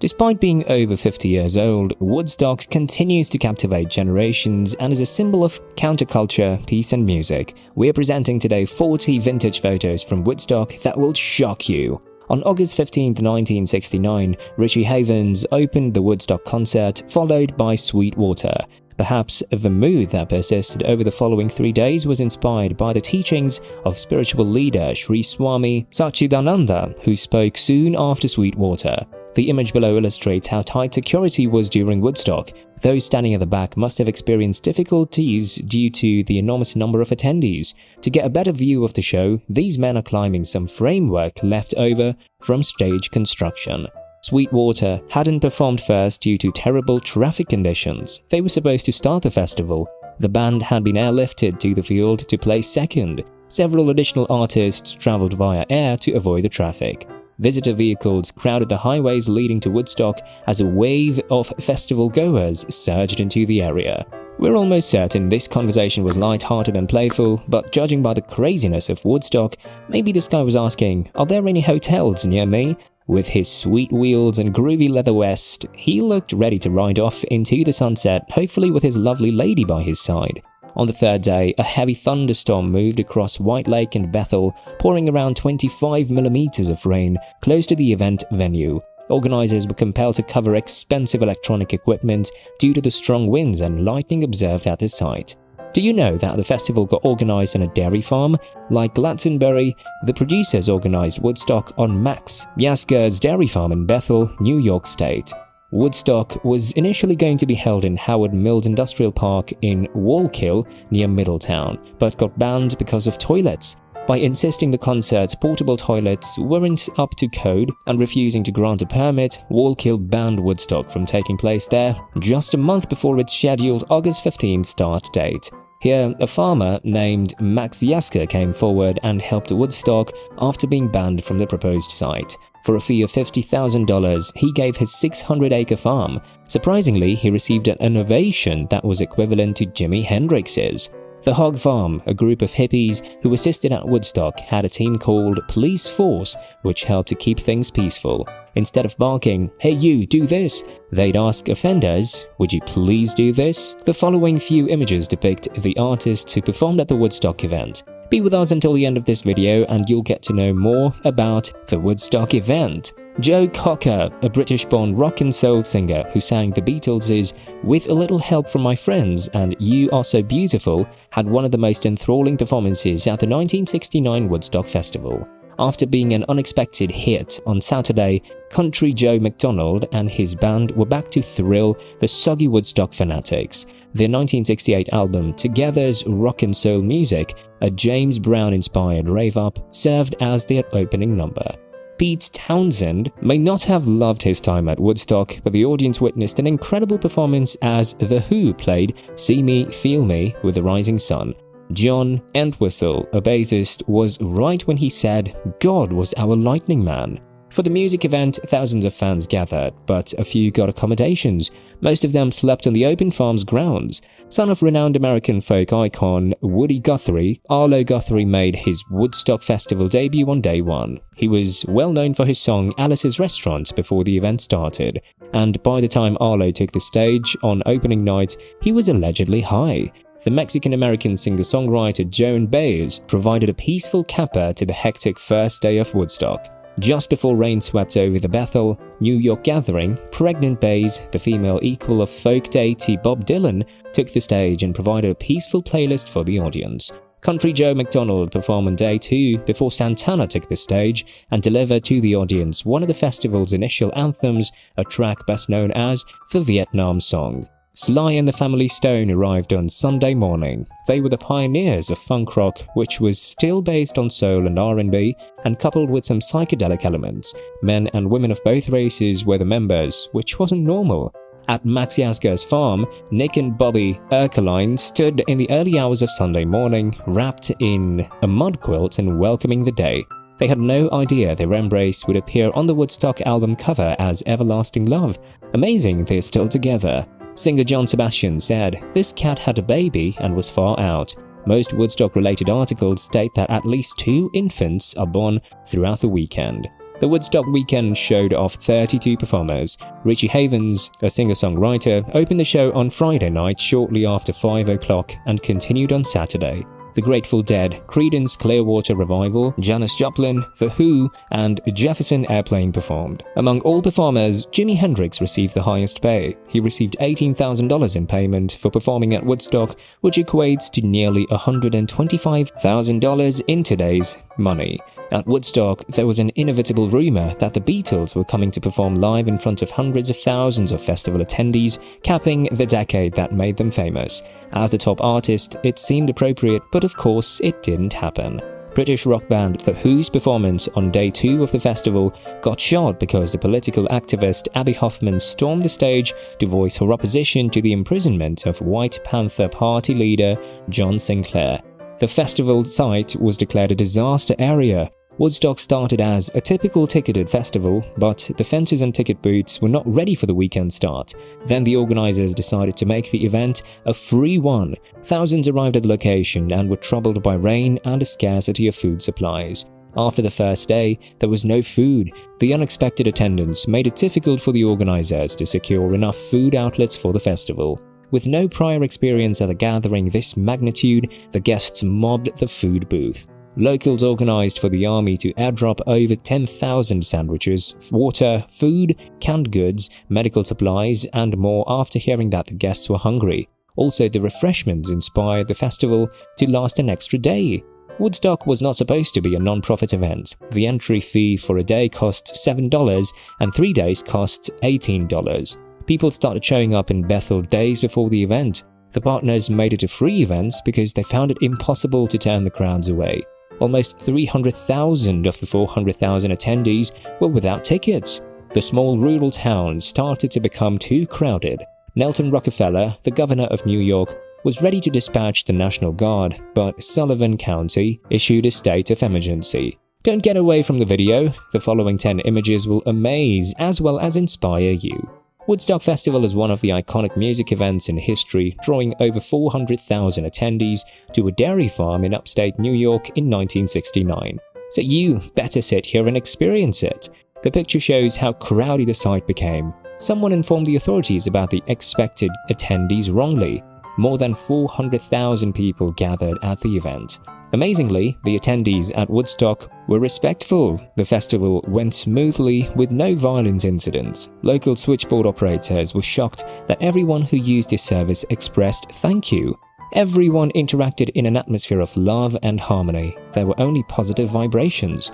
Despite being over 50 years old, Woodstock continues to captivate generations and is a symbol of counterculture, peace and music. We are presenting today 40 vintage photos from Woodstock that will shock you. On August 15, 1969, Richie Havens opened the Woodstock concert, followed by Sweetwater. Perhaps the mood that persisted over the following 3 days was inspired by the teachings of spiritual leader Sri Swami Satchidananda, who spoke soon after Sweetwater. The image below illustrates how tight security was during Woodstock. Those standing at the back must have experienced difficulties due to the enormous number of attendees. To get a better view of the show, these men are climbing some framework left over from stage construction. Sweetwater hadn't performed first due to terrible traffic conditions. They were supposed to start the festival. The band had been airlifted to the field to play second. Several additional artists traveled via air to avoid the traffic. Visitor vehicles crowded the highways leading to Woodstock as a wave of festival goers surged into the area. We're almost certain this conversation was light-hearted and playful, but judging by the craziness of Woodstock, maybe this guy was asking, "Are there any hotels near me?" With his sweet wheels and groovy leather vest, he looked ready to ride off into the sunset, hopefully with his lovely lady by his side. On the third day, a heavy thunderstorm moved across White Lake and Bethel, pouring around 25 millimeters of rain close to the event venue. Organizers were compelled to cover expensive electronic equipment due to the strong winds and lightning observed at the site. Do you know that the festival got organized on a dairy farm? Like Glastonbury, the producers organized Woodstock on Max Yasgur's dairy farm in Bethel, New York State. Woodstock was initially going to be held in Howard Mills Industrial Park in Wallkill near Middletown, but got banned because of toilets. By insisting the concert's portable toilets weren't up to code and refusing to grant a permit, Wallkill banned Woodstock from taking place there just a month before its scheduled August 15 start date. Here, a farmer named Max Yasgur came forward and helped Woodstock after being banned from the proposed site. For a fee of $50,000, he gave his 600-acre farm. Surprisingly, he received an ovation that was equivalent to Jimi Hendrix's. The Hog Farm, a group of hippies who assisted at Woodstock, had a team called Police Force, which helped to keep things peaceful. Instead of barking, "Hey you, do this," they'd ask offenders, "Would you please do this?" The following few images depict the artists who performed at the Woodstock event. Be with us until the end of this video and you'll get to know more about the Woodstock event. Joe Cocker, a British-born rock and soul singer who sang the Beatles' "With a Little Help from My Friends" and "You Are So Beautiful," had one of the most enthralling performances at the 1969 Woodstock Festival. After being an unexpected hit on Saturday, Country Joe McDonald and his band were back to thrill the soggy Woodstock fanatics. Their 1968 album, Together's Rock and Soul Music, a James Brown-inspired rave-up, served as their opening number. Pete Townsend may not have loved his time at Woodstock, but the audience witnessed an incredible performance as The Who played "See Me, Feel Me" with the rising sun. John Entwistle, a bassist, was right when he said, "God was our lightning man." For the music event, thousands of fans gathered, but a few got accommodations. Most of them slept on the open farm's grounds. Son of renowned American folk icon Woody Guthrie, Arlo Guthrie made his Woodstock Festival debut on day one. He was well known for his song Alice's Restaurant before the event started, and by the time Arlo took the stage on opening night, he was allegedly high. The Mexican-American singer-songwriter Joan Baez provided a peaceful capper to the hectic first day of Woodstock. Just before rain swept over the Bethel, New York gathering, pregnant Baez, the female equal of folk deity Bob Dylan, took the stage and provided a peaceful playlist for the audience. Country Joe McDonald performed on day 2 before Santana took the stage and delivered to the audience one of the festival's initial anthems, a track best known as the Vietnam Song. Sly and the Family Stone arrived on Sunday morning. They were the pioneers of funk rock, which was still based on soul and R&B and coupled with some psychedelic elements. Men and women of both races were the members, which wasn't normal. At Max Yasgur's farm, Nick and Bobby Erkeline stood in the early hours of Sunday morning, wrapped in a mud quilt and welcoming the day. They had no idea their embrace would appear on the Woodstock album cover as Everlasting Love. Amazing they're still together. Singer John Sebastian said, "This cat had a baby and was far out." Most Woodstock-related articles state that at least 2 infants are born throughout the weekend. The Woodstock weekend showed off 32 performers. Richie Havens, a singer-songwriter, opened the show on Friday night shortly after 5 o'clock and continued on Saturday. The Grateful Dead, Creedence Clearwater Revival, Janis Joplin, The Who, and Jefferson Airplane performed. Among all performers, Jimi Hendrix received the highest pay. He received $18,000 in payment for performing at Woodstock, which equates to nearly $125,000 in today's money. At Woodstock, there was an inevitable rumor that the Beatles were coming to perform live in front of hundreds of thousands of festival attendees, capping the decade that made them famous. As the top artist, it seemed appropriate, but of course, it didn't happen. British rock band The Who's performance on day 2 of the festival got shot because the political activist Abby Hoffman stormed the stage to voice her opposition to the imprisonment of White Panther Party leader John Sinclair. The festival site was declared a disaster area. Woodstock started as a typical ticketed festival, but the fences and ticket booths were not ready for the weekend start. Then the organizers decided to make the event a free one. Thousands arrived at the location and were troubled by rain and a scarcity of food supplies. After the first day, there was no food. The unexpected attendance made it difficult for the organizers to secure enough food outlets for the festival. With no prior experience at a gathering this magnitude, the guests mobbed the food booth. Locals organized for the army to airdrop over 10,000 sandwiches, water, food, canned goods, medical supplies, and more after hearing that the guests were hungry. Also, the refreshments inspired the festival to last an extra day. Woodstock was not supposed to be a non-profit event. The entry fee for a day cost $7 and 3 days cost $18. People started showing up in Bethel days before the event. The partners made it a free event because they found it impossible to turn the crowds away. Almost 300,000 of the 400,000 attendees were without tickets. The small rural town started to become too crowded. Nelson Rockefeller, the governor of New York, was ready to dispatch the National Guard, but Sullivan County issued a state of emergency. Don't get away from the video. The following 10 images will amaze as well as inspire you. Woodstock Festival is one of the iconic music events in history, drawing over 400,000 attendees to a dairy farm in upstate New York in 1969. So you better sit here and experience it. The picture shows how crowded the site became. Someone informed the authorities about the expected attendees wrongly. More than 400,000 people gathered at the event. Amazingly, the attendees at Woodstock were respectful. The festival went smoothly with no violent incidents. Local switchboard operators were shocked that everyone who used this service expressed thank you. Everyone interacted in an atmosphere of love and harmony. There were only positive vibrations.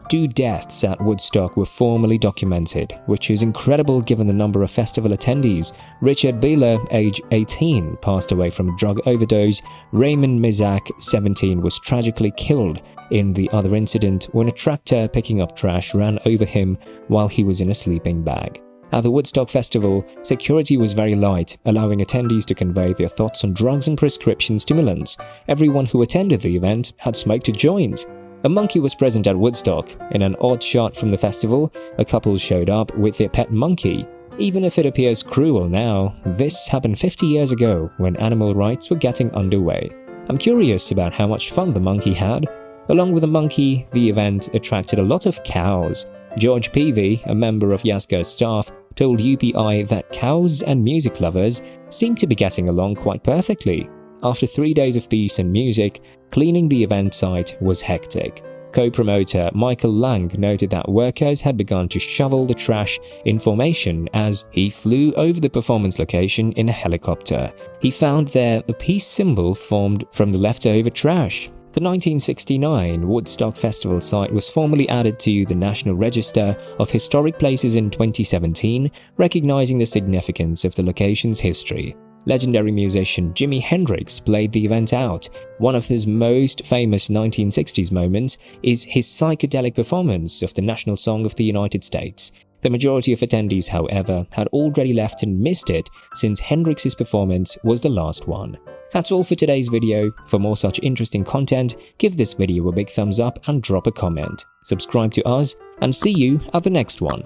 2 deaths at Woodstock were formally documented, which is incredible given the number of festival attendees. Richard Beeler, age 18, passed away from a drug overdose. Raymond Mizak, 17, was tragically killed in the other incident when a tractor picking up trash ran over him while he was in a sleeping bag. At the Woodstock Festival, security was very light, allowing attendees to convey their thoughts on drugs and prescription stimulants. Everyone who attended the event had smoked a joint. A monkey was present at Woodstock. In an odd shot from the festival, a couple showed up with their pet monkey. Even if it appears cruel now, this happened 50 years ago when animal rights were getting underway. I'm curious about how much fun the monkey had. Along with the monkey, the event attracted a lot of cows. George Peavy, a member of Yaska's staff, told UPI that cows and music lovers seemed to be getting along quite perfectly. After 3 days of peace and music, cleaning the event site was hectic. Co-promoter Michael Lang noted that workers had begun to shovel the trash in formation as he flew over the performance location in a helicopter. He found there a peace symbol formed from the leftover trash. The 1969 Woodstock Festival site was formally added to the National Register of Historic Places in 2017, recognizing the significance of the location's history. Legendary musician Jimi Hendrix played the event out. One of his most famous 1960s moments is his psychedelic performance of the national song of the United States. The majority of attendees, however, had already left and missed it since Hendrix's performance was the last one. That's all for today's video. For more such interesting content, give this video a big thumbs up and drop a comment. Subscribe to us and see you at the next one.